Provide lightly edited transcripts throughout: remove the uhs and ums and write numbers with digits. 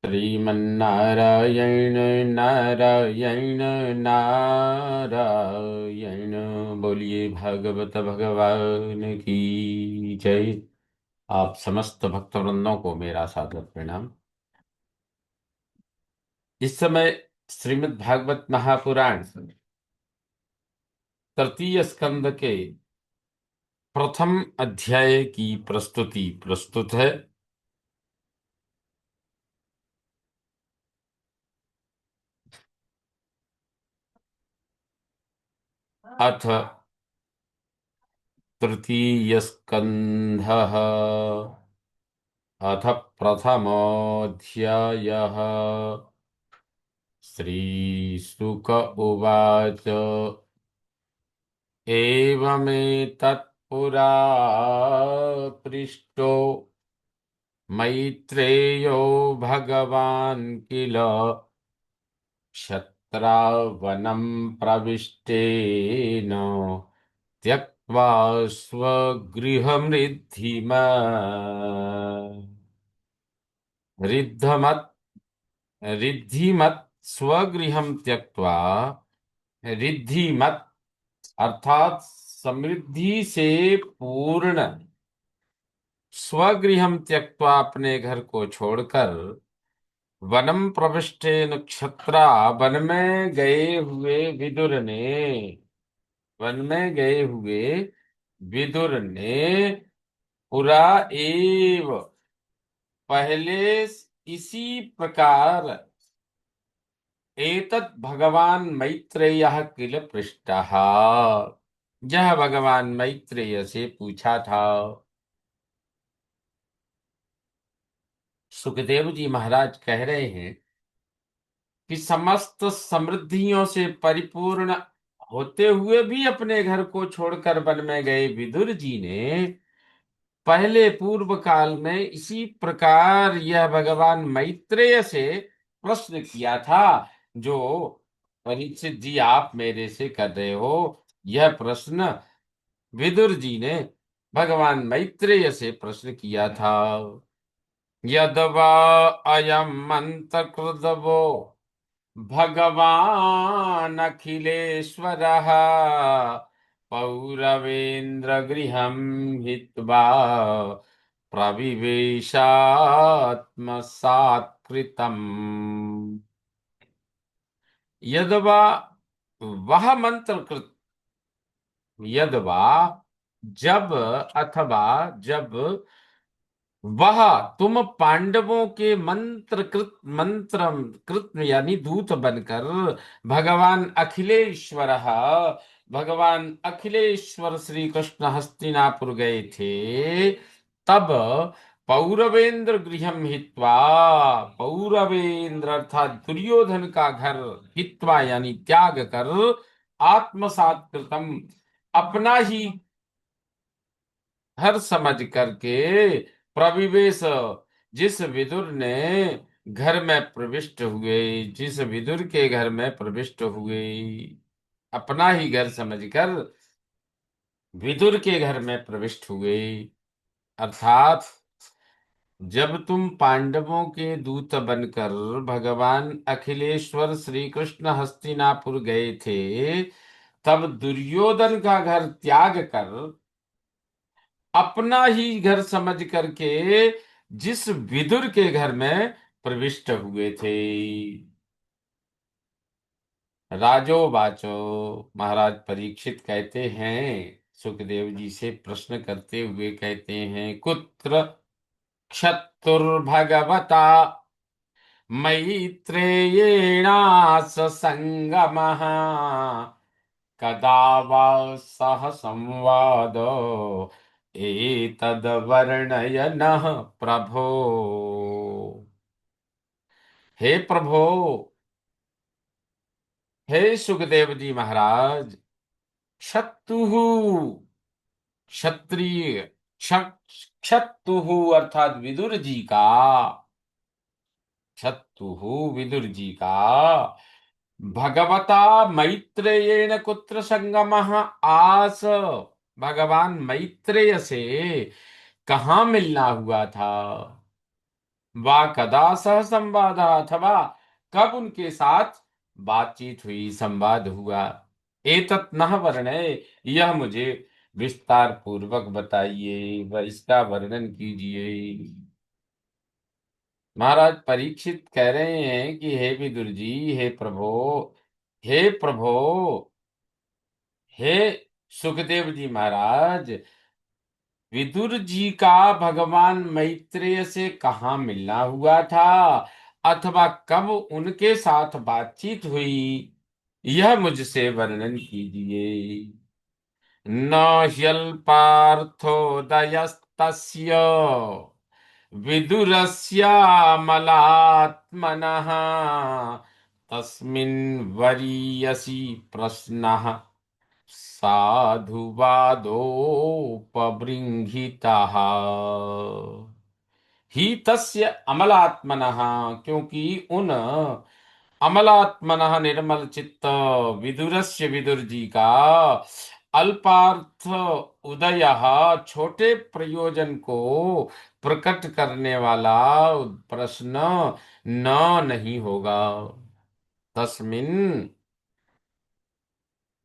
श्रीमन्नारायण नारायण नारायण। बोलिए भागवत भगवान की जय। आप समस्त भक्तवृंदों को मेरा सादर प्रणाम। इस समय श्रीमद् भागवत महापुराण तृतीय स्कंद के प्रथम अध्याय की प्रस्तुति प्रस्तुत है। अथ तृतीय स्कंधः अथ प्रथमोऽध्यायः। श्रीशुक उवाच एवमेतत्पुरा पृष्टो मैत्रेयो भगवान् किल क्षत्रावनं प्रविष्टेन त्यक्त्वा रिद्धमत् रिद्धिमत् स्वगृहं त्यक्त्वा रिद्धिमत् अर्थात समृद्धि से पूर्ण स्वगृहम त्यक्त्वा अपने घर को छोड़कर वनम प्रविष्टे नक्षत्रा वन में गए हुए विदुर ने वन में गए हुए विदुर ने पुरा एव पहले इसी प्रकार एतत् भगवान मैत्रेयः किल पृष्टः यह भगवान मैत्रेय से पूछा था। सुखदेव जी महाराज कह रहे हैं कि समस्त समृद्धियों से परिपूर्ण होते हुए भी अपने घर को छोड़कर वन में गए विदुर जी ने पहले पूर्व काल में इसी प्रकार यह भगवान मैत्रेय से प्रश्न किया था जो परीक्षित जी आप मेरे से कर रहे हो। यह प्रश्न विदुर जी ने भगवान मैत्रेय से प्रश्न किया था। यद्वा अयं मन्त्रकृतवो भगवान् अखिलेश्वरः पौरवेन्द्रगृहं हित्वा प्रविवेशात्मसात्कृतम्। यद्वा वह मंत्रकृत यद्वा जब अथवा जब वह तुम पांडवों के मंत्र कृत यानी दूत बनकर भगवान अखिलेश्वर श्री कृष्ण हस्तिनापुर गए थे। तब पौरवेंद्र गृहम हित्वा पौरवेंद्र अर्थात दुर्योधन का घर हित्वा यानी त्याग कर आत्मसात कृतम अपना ही घर समझ करके प्रविवेश जिस विदुर ने घर में प्रविष्ट हुए जिस विदुर के घर में प्रविष्ट हुए अपना ही घर समझकर विदुर के घर में प्रविष्ट हुए। अर्थात जब तुम पांडवों के दूत बनकर भगवान अखिलेश्वर श्री कृष्ण हस्तिनापुर गए थे तब दुर्योधन का घर त्याग कर अपना ही घर समझ करके जिस विदुर के घर में प्रविष्ट हुए थे। राजोवाचो महाराज परीक्षित कहते हैं सुखदेव जी से प्रश्न करते हुए कहते हैं कुत्र क्षत्रुर्भगवता मैत्रेयेणास संगमः कदा वा सह संवादो एतद्वर्णय नः प्रभो। हे प्रभो, हे सुखदेव जी महाराज, क्षत्रुः क्षत्रिय क्षत्रुः अर्थात विदुर जी का क्षत्रुः विदुर जी का भगवता मैत्रेयेण कुत्र संगमः आस भगवान मैत्रेय से कहाँ मिलना हुआ था। वा कदा सह संवाद, अथवा कब उनके साथ बातचीत हुई, संवाद हुआ। एतत् नः वर्णय, यह मुझे विस्तार पूर्वक बताइए, वह इसका वर्णन कीजिए। महाराज परीक्षित कह रहे हैं कि हे विदुर जी, हे प्रभो, हे प्रभो, हे सुखदेव जी महाराज, विदुर जी का भगवान मैत्रेय से कहाँ मिलना हुआ था, अथवा कब उनके साथ बातचीत हुई, यह मुझसे वर्णन कीजिए। न ह्यल्पार्थोदयस्तस्य विदुरस्यामलात्मनः तस्मिन् वरीयसी प्रश्नः साधुवादोपबृंहितः। ही तस्य अमलात्मनः, क्योंकि उन अमलात्मनः निर्मल चित्त विदुरस्य, विदुर जी का अल्पार्थ उदय, छोटे प्रयोजन को प्रकट करने वाला प्रश्न न नहीं होगा। तस्मिन,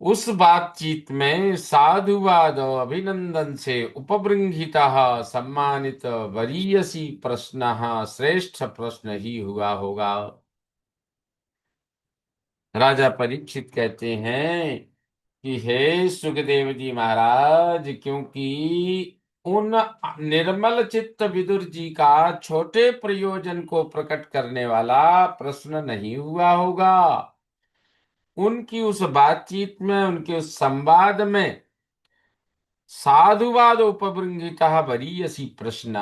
उस बातचीत में साधुवाद अभिनंदन से उपबृंहिता, सम्मानित वरीयसी प्रश्न, श्रेष्ठ प्रश्न ही हुआ होगा। राजा परीक्षित कहते हैं कि हे सुखदेव जी महाराज, क्योंकि उन निर्मल चित्त विदुर जी का छोटे प्रयोजन को प्रकट करने वाला प्रश्न नहीं हुआ होगा। उनकी उस बातचीत में, उनके उस संवाद में साधुवाद उपबृंहिता वरीयसी प्रश्न,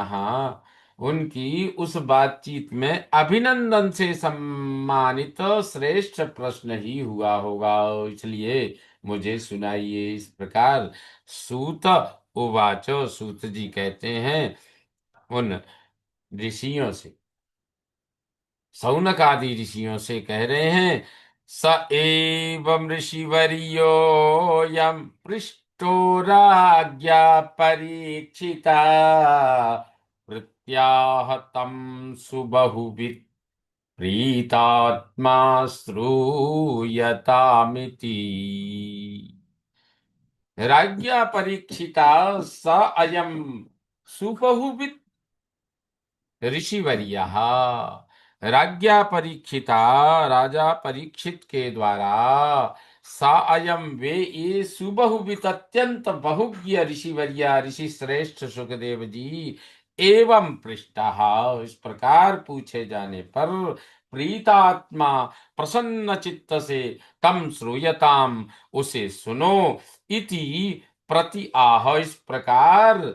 उनकी उस बातचीत में अभिनंदन से सम्मानित श्रेष्ठ प्रश्न ही हुआ होगा, इसलिए मुझे सुनाइए। इस प्रकार सूत उवाच, सूत जी कहते हैं उन ऋषियों से, शौनक आदि ऋषियों से कह रहे हैं, स एवं ऋषिवर्यो यम पृष्ठो राज्ञा परीक्षिता प्रत्याहतम सुबहुवित् प्रीतात्मा श्रूयतामिति। राज्ञा परीक्षिता स अयम सुबहुवित् ऋषिवर्य, राज्ञा परीक्षिता, राजा परीक्षित के द्वारा, सा अयम, वे ये, सुबहुवित अत्यंत बहुज्ञ ऋषिवर्य, ऋषि श्रेष्ठ सुखदेव जी, एवं पृष्ठा, इस प्रकार पूछे जाने पर, प्रीतात्मा, प्रसन्न चित्त से, तम श्रूयताम, उसे सुनो, इति प्रति आह, इस प्रकार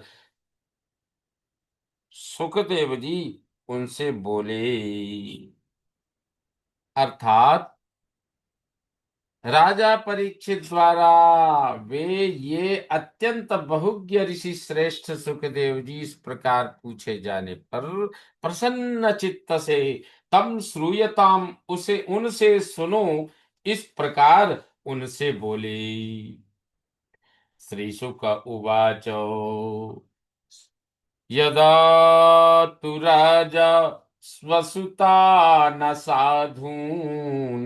सुखदेव जी उनसे बोले। अर्थात राजा परीक्षित द्वारा वे ये अत्यंत बहुज्ञ ऋषि श्रेष्ठ सुखदेव जी इस प्रकार पूछे जाने पर प्रसन्न चित्त से, तम श्रूयताम, उसे उनसे सुनो, इस प्रकार उनसे बोले। श्री शुक उवाच, यदा तु राजा स्वसुता न साधून्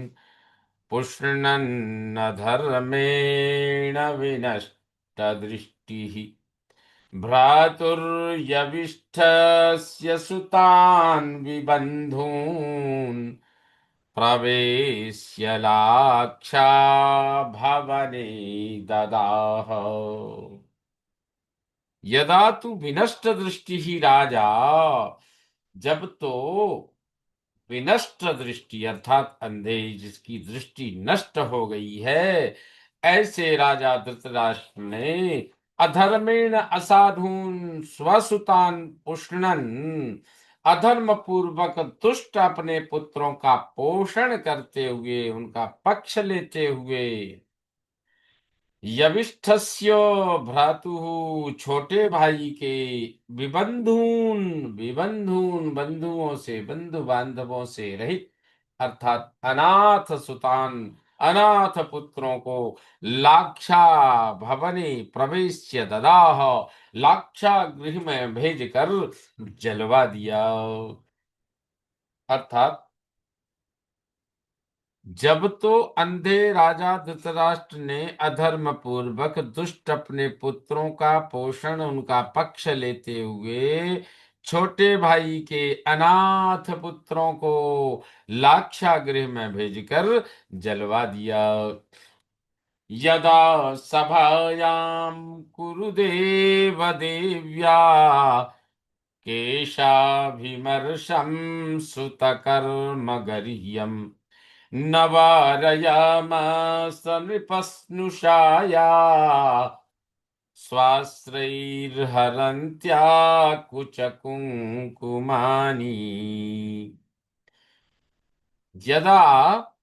पुष्णन्न धर्मेण विनष्टदृष्टिः भ्रातुर्यविष्ठस्य सुतान् विबन्धून् प्रवेश्य लाक्षा भवने ददाह। यदा तु विनष्ट दृष्टि ही राजा, जब तो विनष्ट दृष्टि अर्थात अंधे, जिसकी दृष्टि नष्ट हो गई है, ऐसे राजा धृतराष्ट्र ने अधर्मेण असाधून स्वसुतान पुष्णन, अधर्म पूर्वक दुष्ट अपने पुत्रों का पोषण करते हुए, उनका पक्ष लेते हुए, यविष्ठस्य भ्रातुः, छोटे भाई के, विबंधून, विबंधून बंधुओं से, बंधु बांधवों से रहित, अर्थात अनाथ सुतान, अनाथ पुत्रों को लाक्षा भवने प्रवेश्य ददाह, लाक्षा गृह में भेजकर जलवा दिया। अर्थात जब तो अंधे राजा धृतराष्ट्र ने अधर्म पूर्वक दुष्ट अपने पुत्रों का पोषण, उनका पक्ष लेते हुए छोटे भाई के अनाथ पुत्रों को लाक्षागृह में भेजकर जलवा दिया। यदा सभायां कुरुदेव देव्या केशाभिमर्शं सुतकर्म गर्ह्यम् नवारयामास नृपस्नुषाया स्वाश्रैर्हरन्त्या कुचकुङ्कुमानि। यदा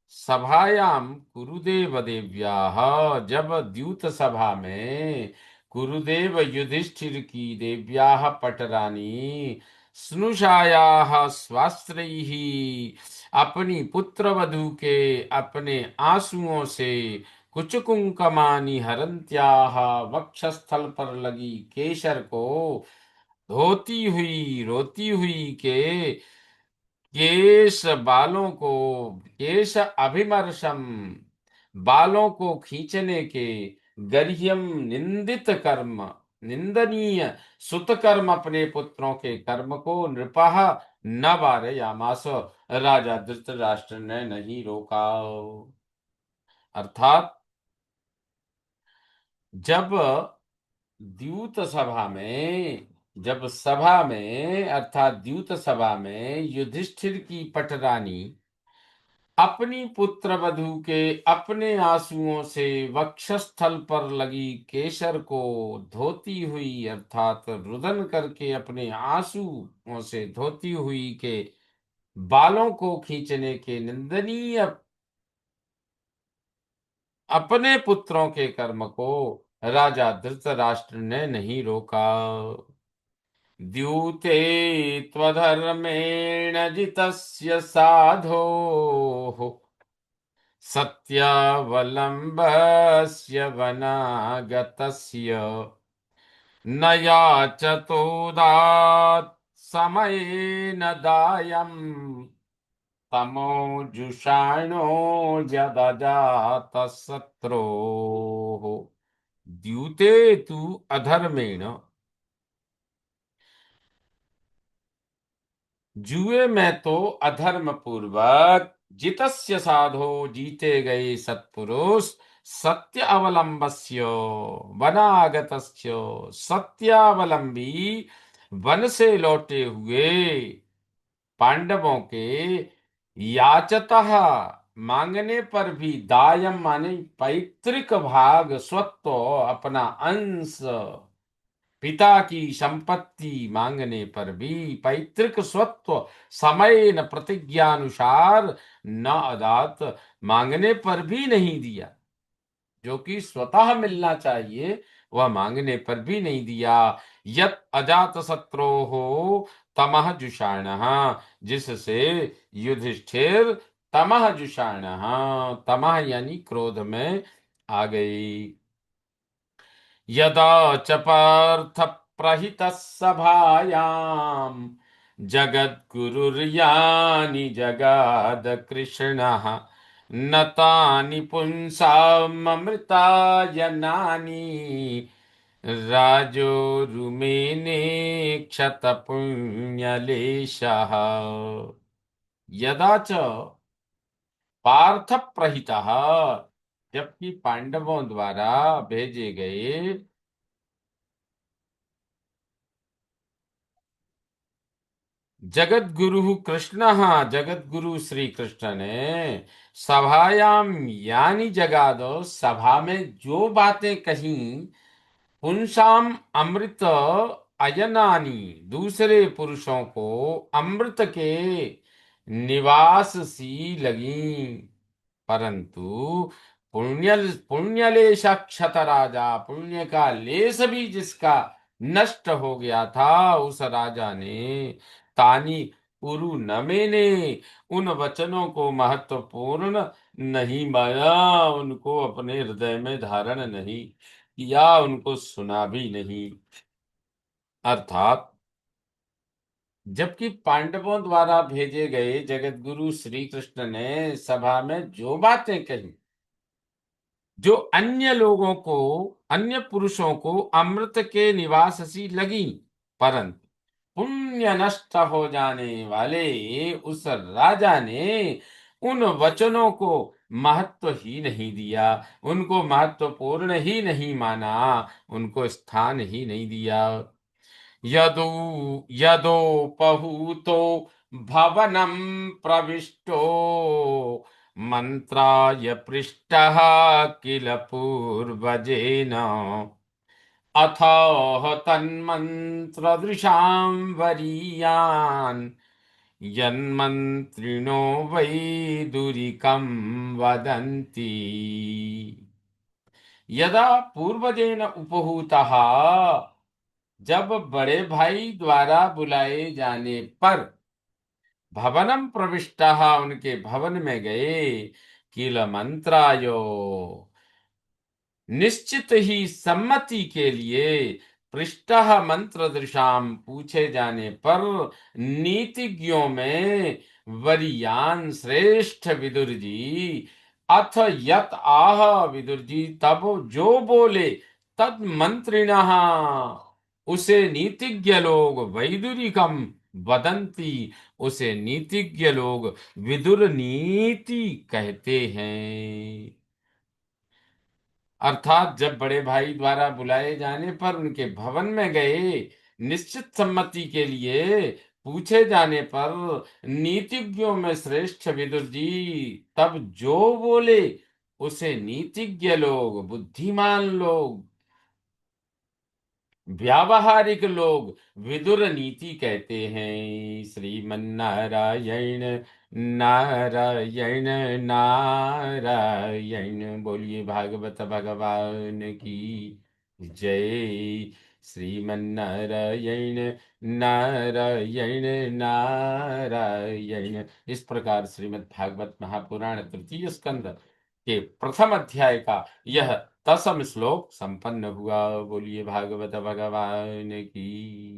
सभायाम कुरुदेव देव्याः, जब द्यूत सभा में कुरुदेव युधिष्ठिर की देव्याः पटरानी स्नुषायाः स्वास्त्रैः, अपनी पुत्र वधू के अपने आंसुओं से कुचकुंकमानि हरन्त्याः, वक्षस्थल पर लगी केशर को धोती हुई रोती हुई के केश बालों को, केश अभिमर्शम, बालों को खींचने के, गर्ह्यम निंदित कर्म, निंदनीय सुत कर्म, अपने पुत्रों के कर्म को नृपः न वारयामास, राजा धृतराष्ट्र ने नहीं रोका। अर्थात जब द्यूत सभा में, जब सभा में अर्थात द्यूत सभा में युधिष्ठिर की पटरानी अपनी पुत्र वधू के अपने आंसुओं से वक्षस्थल पर लगी केसर को धोती हुई, अर्थात रुदन करके अपने आंसुओं से धोती हुई के बालों को खींचने के निंदनीय अपने पुत्रों के कर्म को राजा धृतराष्ट्र ने नहीं रोका। द्यूते त्वधर्मेण जितस्य साधोः सत्यावलम्बस्य वनागतस्य न याचतोदात् समयेन दायम् तमोजुषाणो यदजातशत्रोः। द्यूते तु अधर्मेण, जुए में तो अधर्म पूर्वक जितस्य साधो, जीते गए सत्पुरुष, सत्य अवलंबस्य वनागतस्य, सत्यावलंबी वन से लौटे हुए पांडवों के याचतः, मांगने पर भी, दायम माने पैतृक भाग, स्वत्व अपना अंश, पिता की संपत्ति मांगने पर भी पैतृक स्वत्व समय न प्रतिज्ञानुसार न अदात, मांगने पर भी नहीं दिया। जो कि स्वतः मिलना चाहिए वह मांगने पर भी नहीं दिया। यत अजात शत्रु हो तमह जुषाणः, जिससे युधिष्ठिर तमह जुषाणः, तमह यानी क्रोध में आ गई। यदा च पार्थ प्रहितः सभायाम् जगद्गुरुर्यानि जगाद कृष्णः न तानि पुंसामृतायनानि राजोरुमेने क्षतपुण्यलेशः। यदा च पार्थ प्रहितः, जबकि पांडवों द्वारा भेजे गए जगत गुरु कृष्ण, जगत गुरु श्री कृष्ण ने सभायाम यानी जगादो, सभा में जो बातें कही, पुंसाम अमृत अयनानी, दूसरे पुरुषों को अमृत के निवास सी लगी, परंतु पुण्यलेश क्षत राजा, पुण्य का लेस भी जिसका नष्ट हो गया था, उस राजा ने तानी पुरु न मैंने, उन वचनों को महत्वपूर्ण नहीं माना, उनको अपने हृदय में धारण नहीं किया, उनको सुना भी नहीं। अर्थात जबकि पांडवों द्वारा भेजे गए जगत गुरु श्री कृष्ण ने सभा में जो बातें कही, जो अन्य लोगों को, अन्य पुरुषों को अमृत के निवास सी लगी, परंतु पुण्य नष्ट हो जाने वाले उस राजा ने उन वचनों को महत्व ही नहीं दिया, उनको महत्वपूर्ण ही नहीं माना, उनको स्थान ही नहीं दिया। यदो यदोपहूतो भवनं प्रविष्टो मंत्राय पृष्टः किल पूर्वजेन, अथः तन्मन्त्रदृशां वरीयान् यन्मन्त्रिणो वैदुरिकं वदन्ति। यदा पूर्वजेन उपहूतः, जब बड़े भाई द्वारा बुलाए जाने पर, भवनम प्रविष्टः, उनके भवन में गए, किल मंत्रायो, निश्चित ही सम्मति के लिए, पृष्ठः मंत्र दृशाम, पूछे जाने पर, नीतिज्ञों में वरीयान, श्रेष्ठ विदुर जी, अथ यत आह, विदुर जी तब जो बोले, तद मंत्रिणः, उसे नीतिज्ञ लोग, वैदुरिकम वदंती, उसे नीतिज्ञ लोग विदुर नीति कहते हैं। अर्थात जब बड़े भाई द्वारा बुलाए जाने पर उनके भवन में गए, निश्चित सम्मति के लिए पूछे जाने पर, नीतिज्ञों में श्रेष्ठ विदुर जी तब जो बोले, उसे नीतिज्ञ लोग, बुद्धिमान लोग, व्यावहारिक लोग विदुर नीति कहते हैं। श्रीमन्नारायण नारायण नारायण, बोलिए भागवत भगवान की जय। श्रीमन्नारायण नारायण नारायण। इस प्रकार श्रीमद् भागवत महापुराण तृतीय स्कंद के प्रथम अध्याय का यह 10वां श्लोक संपन्न हुआ। बोलिए भागवत भगवान की।